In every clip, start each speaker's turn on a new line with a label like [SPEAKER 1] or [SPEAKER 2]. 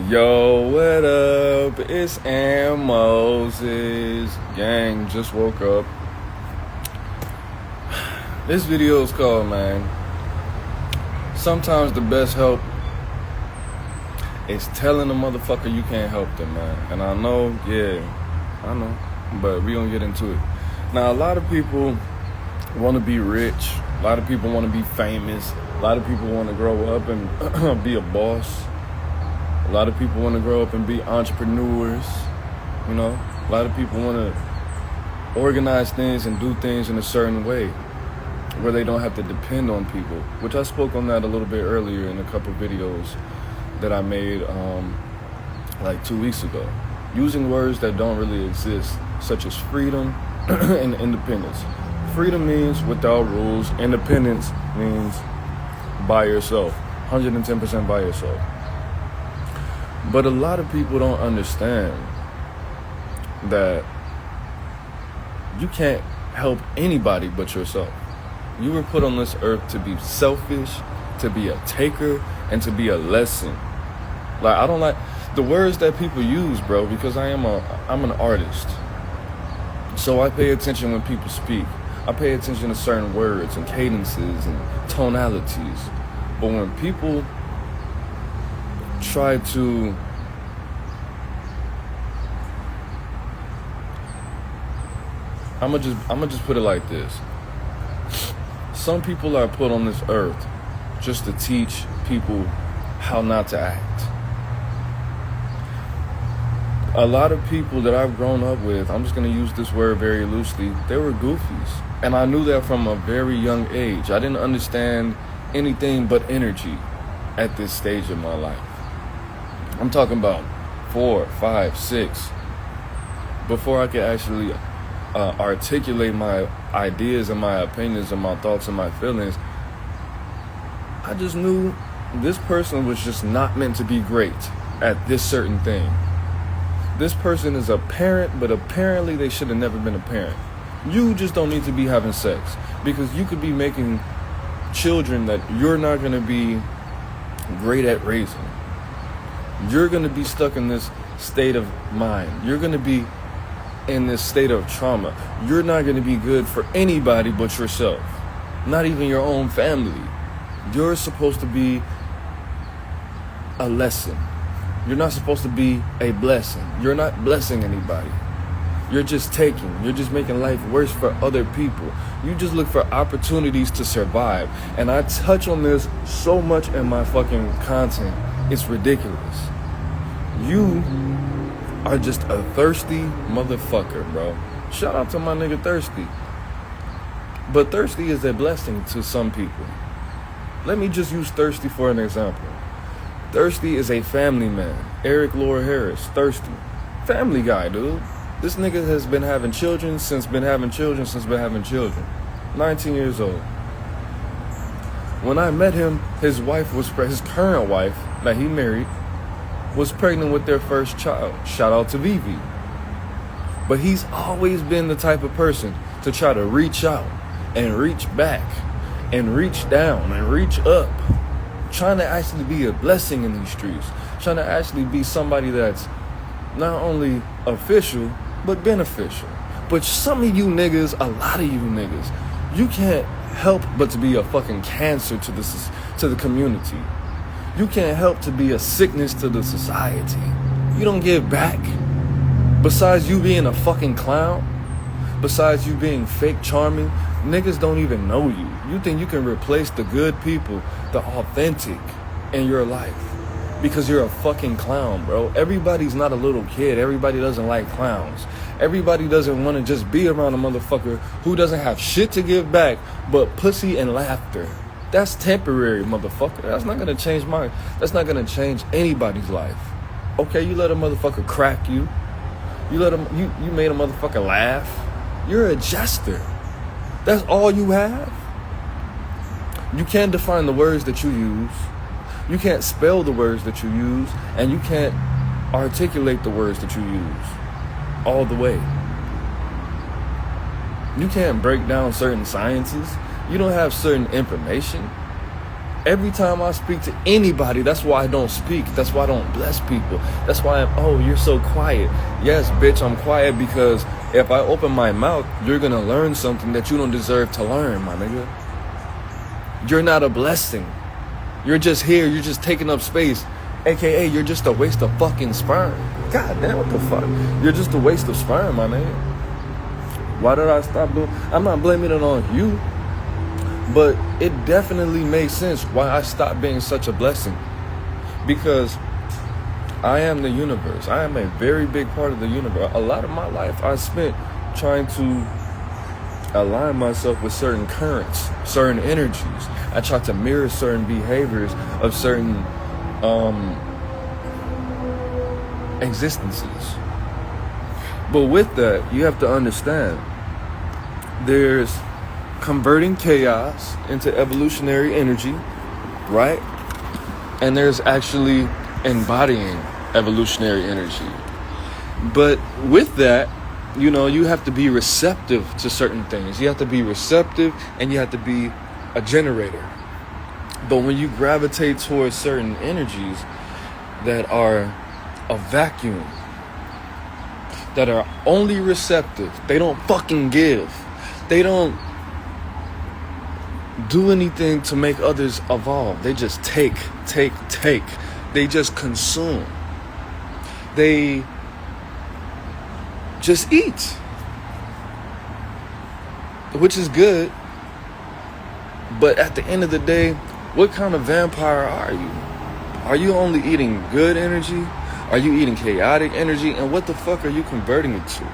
[SPEAKER 1] Yo, what up? It's Am Moses. Gang, just woke up. This video is called, man, sometimes the best help is telling a motherfucker you can't help them, man. And I know, but we gonna get into it. Now, a lot of people want to be rich. A lot of people want to be famous. A lot of people want to grow up and be a boss. A lot of people want to grow up and be entrepreneurs. You know, a lot of people want to organize things and do things in a certain way where they don't have to depend on people, which I spoke on that a little bit earlier in a couple videos that I made like 2 weeks ago, using words that don't really exist, such as freedom and independence. Freedom means without rules. Independence means by yourself, 110% by yourself. But a lot of people don't understand that you can't help anybody but yourself. You were put on this earth to be selfish, to be a taker, and to be a lesson. Like, I don't like the words that people use, bro, because I'm an artist. So I pay attention when people speak. I pay attention to certain words and cadences and tonalities. But when people try to I'm gonna just put it like this. Some people are put on this earth just to teach people how not to act. A lot of people that I've grown up with, I'm just gonna use this word very loosely, they were goofies. And I knew that from a very young age. I didn't understand anything but energy at this stage of my life. I'm talking about 4, 5, 6. Before I could actually articulate my ideas and my opinions and my thoughts and my feelings, I just knew this person was just not meant to be great at this certain thing. This person is a parent, but apparently they should have never been a parent. You just don't need to be having sex, because you could be making children that you're not going to be great at raising. You're going to be stuck in this state of mind. You're going to be in this state of trauma. You're not going to be good for anybody but yourself, not even your own family. You're supposed to be a lesson. You're not supposed to be a blessing. You're not blessing anybody. You're just taking. You're just making life worse for other people. You just look for opportunities to survive. And I touch on this so much in my fucking content. It's ridiculous. You are just a thirsty motherfucker, bro. Shout out to my nigga Thirsty. But Thirsty is a blessing to some people. Let me just use Thirsty for an example. Thirsty is a family man. Eric Lord Harris, Thirsty. Family guy, dude. This nigga has been having children since been having children. 19 years old. When I met him, his current wife that he married was pregnant with their first child. Shout out to Vivi. But he's always been the type of person to try to reach out and reach back and reach down and reach up, trying to actually be a blessing in these streets, trying to actually be somebody that's not only official but beneficial. But some of you niggas, a lot of you niggas, you can't help but to be a fucking cancer to the community. You can't help to be a sickness to the society. You don't give back. Besides you being a fucking clown, besides you being fake charming, niggas don't even know you. You think you can replace the good people, the authentic in your life, because you're a fucking clown, bro. Everybody's not a little kid. Everybody doesn't like clowns. Everybody doesn't want to just be around a motherfucker who doesn't have shit to give back but pussy and laughter. That's temporary, motherfucker. That's not gonna change anybody's life. Okay, you let a motherfucker crack you. You made a motherfucker laugh. You're a jester. That's all you have. You can't define the words that you use. You can't spell the words that you use, and you can't articulate the words that you use all the way. You can't break down certain sciences. You don't have certain information. Every time I speak to anybody, that's why I don't speak. That's why I don't bless people. That's why you're so quiet. Yes, bitch, I'm quiet because if I open my mouth, you're going to learn something that you don't deserve to learn, my nigga. You're not a blessing. You're just here. You're just taking up space. AKA, you're just a waste of fucking sperm. God damn, what the fuck? You're just a waste of sperm, my nigga. Why did I stop doing? I'm not blaming it on you. But it definitely makes sense why I stopped being such a blessing. Because I am the universe. I am a very big part of the universe. A lot of my life I spent trying to align myself with certain currents, certain energies. I tried to mirror certain behaviors of certain existences. But with that, you have to understand there's converting chaos into evolutionary energy, right? And there's actually embodying evolutionary energy. But with that, you know, you have to be receptive to certain things. You have to be receptive and you have to be a generator. But when you gravitate towards certain energies that are a vacuum, that are only receptive, they don't fucking give. They don't do anything to make others evolve. They just take. They just consume. They just eat. Which is good. But at the end of the day, what kind of vampire are you? Are you only eating good energy? Are you eating chaotic energy? And what the fuck are you converting it to?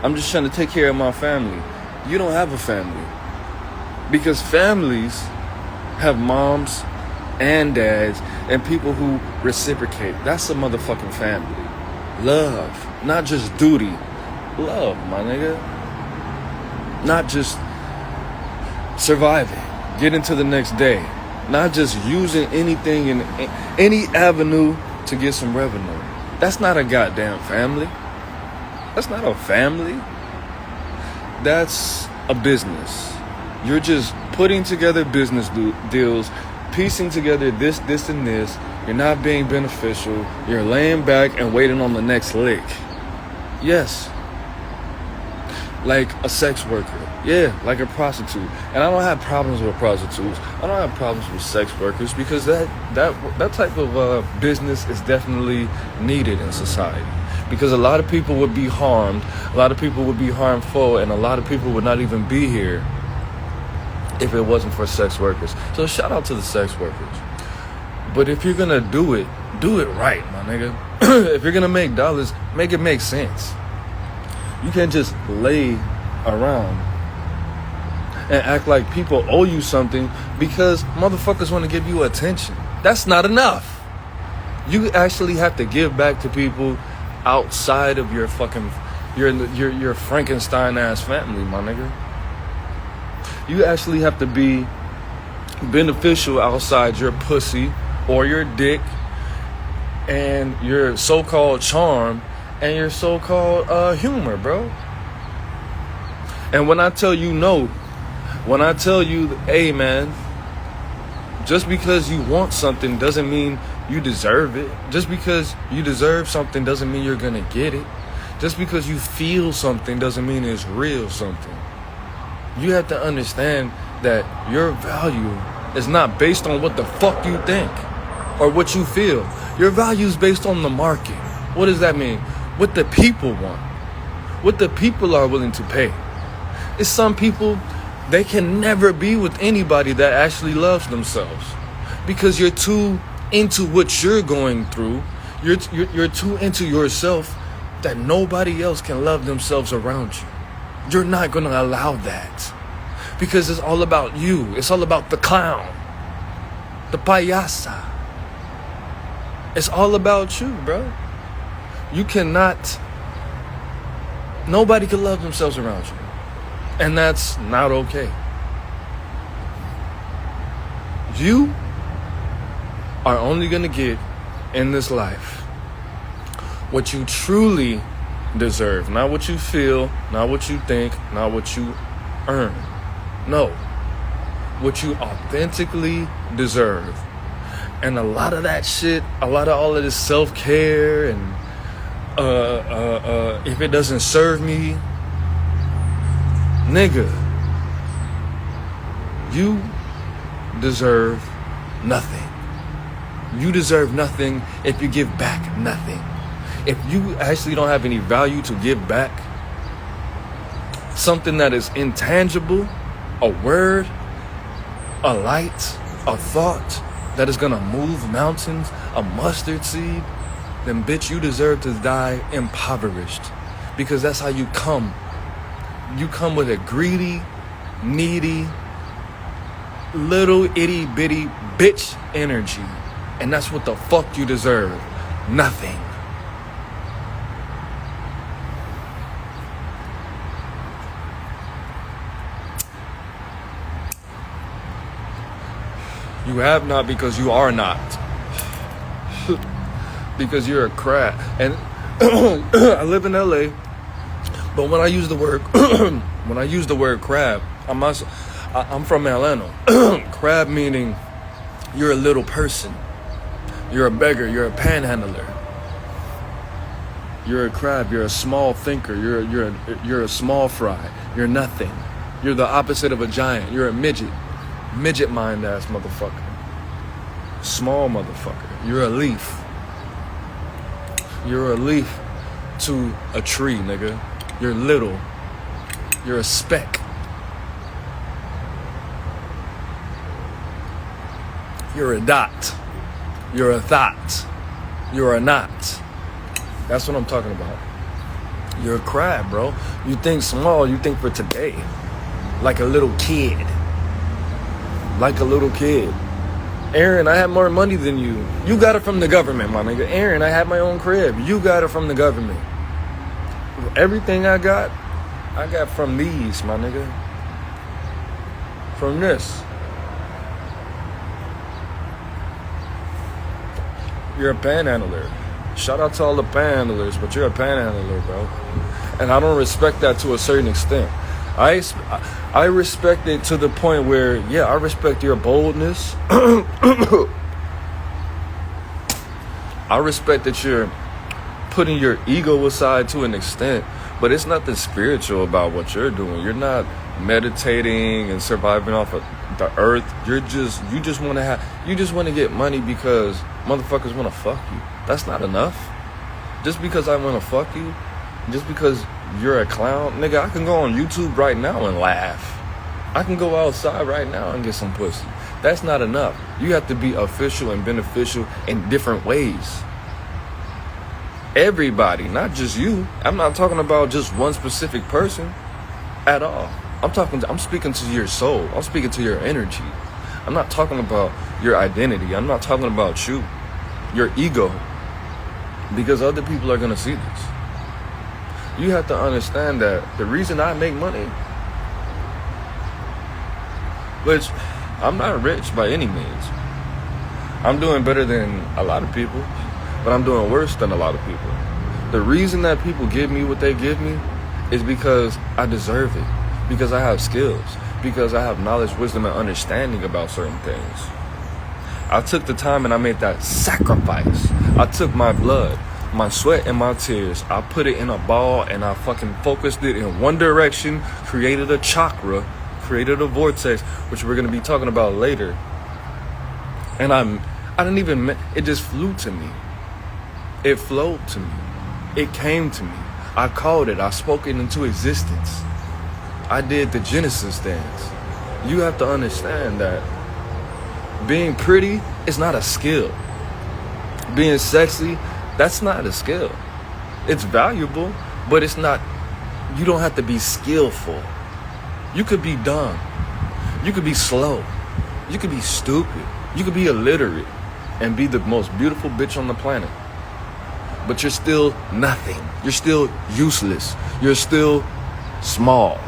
[SPEAKER 1] I'm just trying to take care of my family. You don't have a family. Because families have moms and dads and people who reciprocate. That's a motherfucking family. Love, not just duty. Love, my nigga. Not just surviving, getting to the next day. Not just using anything in any avenue to get some revenue. That's not a goddamn family. That's not a family. That's a business. You're just putting together business deals, piecing together this, and this. You're not being beneficial. You're laying back and waiting on the next lick. Yes. Like a sex worker. Yeah, like a prostitute. And I don't have problems with prostitutes. I don't have problems with sex workers because that type of business is definitely needed in society. Because a lot of people would be harmed, a lot of people would be harmful, and a lot of people would not even be here if it wasn't for sex workers. So shout out to the sex workers. But if you're gonna do it right, my nigga. If you're gonna make dollars, make it make sense. You can't just lay around and act like people owe you something because motherfuckers want to give you attention. That's not enough. You actually have to give back to people outside of your fucking your Frankenstein ass family, my nigga. You actually have to be beneficial outside your pussy or your dick and your so-called charm and your so-called humor, bro. And when I tell you no, when I tell you, hey man, just because you want something doesn't mean you deserve it. Just because you deserve something doesn't mean you're gonna get it. Just because you feel something doesn't mean it's real something. You have to understand that your value is not based on what the fuck you think or what you feel. Your value is based on the market. What does that mean? What the people want. What the people are willing to pay. It's some people, they can never be with anybody that actually loves themselves because you're too into what you're going through. You're too into yourself that nobody else can love themselves around you. You're not going to allow that because it's all about you. It's all about the clown, the payasa. It's all about you, bro. You cannot, nobody can love themselves around you. And that's not okay. You are only going to get in this life what you truly deserve. Not what you feel, not what you think, not what you earn. No. what you authentically deserve. And a lot of that shit, a lot of all of this self-care and if it doesn't serve me, nigga, you deserve nothing. You deserve nothing if you give back nothing. If you actually don't have any value to give back, something that is intangible, a word, a light, a thought that is gonna move mountains, a mustard seed, then bitch, you deserve to die impoverished. Because that's how you come. You come with a greedy, needy, little itty bitty bitch energy. And that's what the fuck you deserve. Nothing. You have not because you are not. Because you're a crab. And I live in LA, but when I use the word crab, I'm from Atlanta. Crab meaning you're a little person. You're a beggar, you're a panhandler. You're a crab, you're a small thinker, you're a small fry, you're nothing. You're the opposite of a giant, you're a midget. Midget mind ass motherfucker. Small motherfucker. You're a leaf. You're a leaf to a tree, nigga. You're little. You're a speck. You're a dot. You're a thought. You're a knot. That's what I'm talking about. You're a crab, bro. You think small, you think for today. Like a little kid. Like a little kid. Aaron, I have more money than you. You got it from the government, my nigga. Aaron, I have my own crib. You got it from the government. Everything I got from these, my nigga. From this. You're a panhandler. Shout out to all the panhandlers, but you're a panhandler, bro. And I don't respect that to a certain extent. I respect it to the point where, yeah, I respect your boldness. I respect that you're putting your ego aside to an extent, but it's nothing spiritual about what you're doing. You're not meditating and surviving off of the earth. You just want to get money because motherfuckers want to fuck you. That's not enough. Just because I want to fuck you, just because you're a clown, nigga, I can go on YouTube right now and laugh. I can go outside right now and get some pussy. That's not enough. You have to be official and beneficial in different ways. Everybody, not just you. I'm not talking about just one specific person at all. I'm speaking to your soul. I'm speaking to your energy. I'm not talking about your identity. I'm not talking about you, your ego, because other people are going to see this. You have to understand that the reason I make money, which I'm not rich by any means. I'm doing better than a lot of people, but I'm doing worse than a lot of people. The reason that people give me what they give me is because I deserve it, because I have skills, because I have knowledge, wisdom, and understanding about certain things. I took the time and I made that sacrifice. I took my blood, my sweat, and my tears. I put it in a ball and I fucking focused it in one direction, created a chakra, created a vortex, which we're going to be talking about later. And it just flew to me. It flowed to me. It came to me. I called it. I spoke it into existence. I did the Genesis dance. You have to understand that being pretty is not a skill. Being sexy, that's not a skill. It's valuable, but it's not. You don't have to be skillful. You could be dumb. You could be slow. You could be stupid. You could be illiterate and be the most beautiful bitch on the planet. But you're still nothing. You're still useless. You're still small.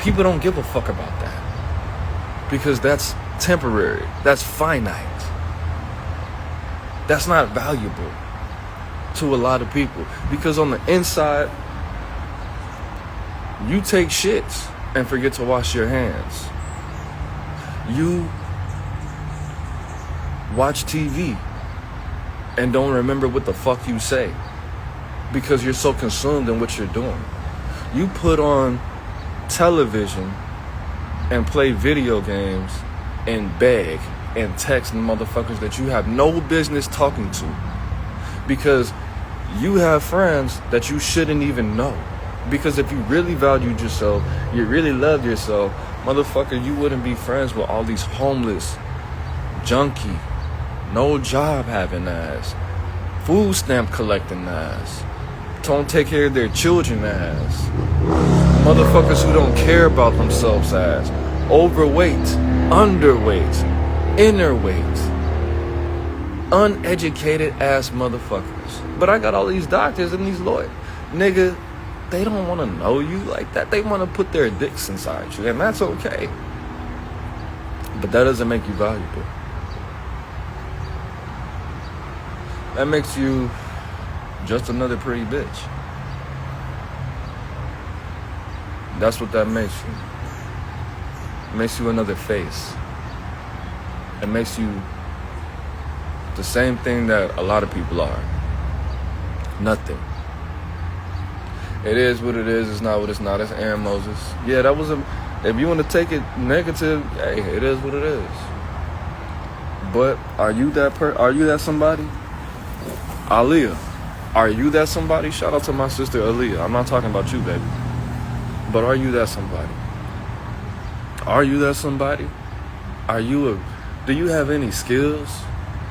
[SPEAKER 1] People don't give a fuck about that. Because that's temporary. That's finite. That's not valuable to a lot of people. Because on the inside, you take shits. and forget to wash your hands. You watch TV and don't remember what the fuck you say because you're so consumed in what you're doing. You put on television and play video games and beg and text motherfuckers that you have no business talking to because you have friends that you shouldn't even know. Because if you really valued yourself, you really loved yourself, motherfucker, you wouldn't be friends with all these homeless, junkie, no job having ass, food stamp collecting ass, don't take care of their children ass, motherfuckers who don't care about themselves ass, overweight, underweight, inner weight, uneducated ass motherfuckers. But I got all these doctors and these lawyers. Nigga, they don't want to know you like that. They want to put their dicks inside you, and that's okay. But that doesn't make you valuable. That makes you just another pretty bitch. That's what that makes you. It makes you another face. It makes you the same thing that a lot of people are. Nothing. It is what it is. It's not what it's not. It's Aaron Moses. Yeah, that was a... If you want to take it negative, hey, it is what it is. But are you that Are you that somebody? Aaliyah. Are you that somebody? Shout out to my sister Aaliyah. I'm not talking about you, baby. But are you that somebody? Are you that somebody? Do you have any skills?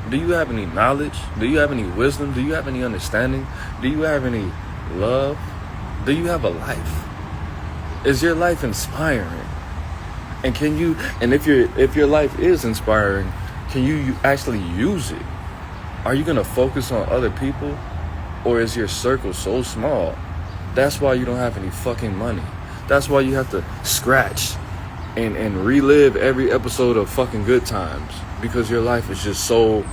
[SPEAKER 1] Do you have any knowledge? Do you have any wisdom? Do you have any understanding? Do you have any love? Do you have a life? Is your life inspiring? And can you, and if your life is inspiring, can you actually use it? Are you gonna focus on other people? Or is your circle so small? That's why you don't have any fucking money. That's why you have to scratch and relive every episode of fucking Good Times. Because your life is just so,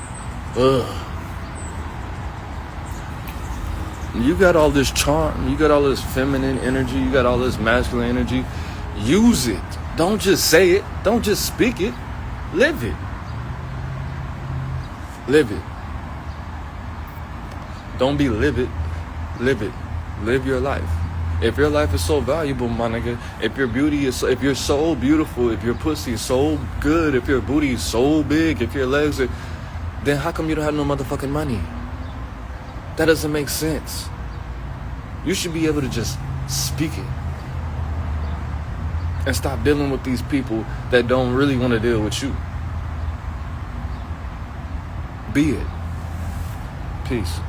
[SPEAKER 1] You got all this charm, you got all this feminine energy, you got all this masculine energy. Use it. Don't just say it. Don't just speak it. Live it. Live it. Don't be livid. Live it. Live your life. If your life is so valuable, my nigga, if you're so beautiful, if your pussy is so good, if your booty is so big, if your legs are, then how come you don't have no motherfucking money? That doesn't make sense. You should be able to just speak it. And stop dealing with these people that don't really want to deal with you. Be it. Peace.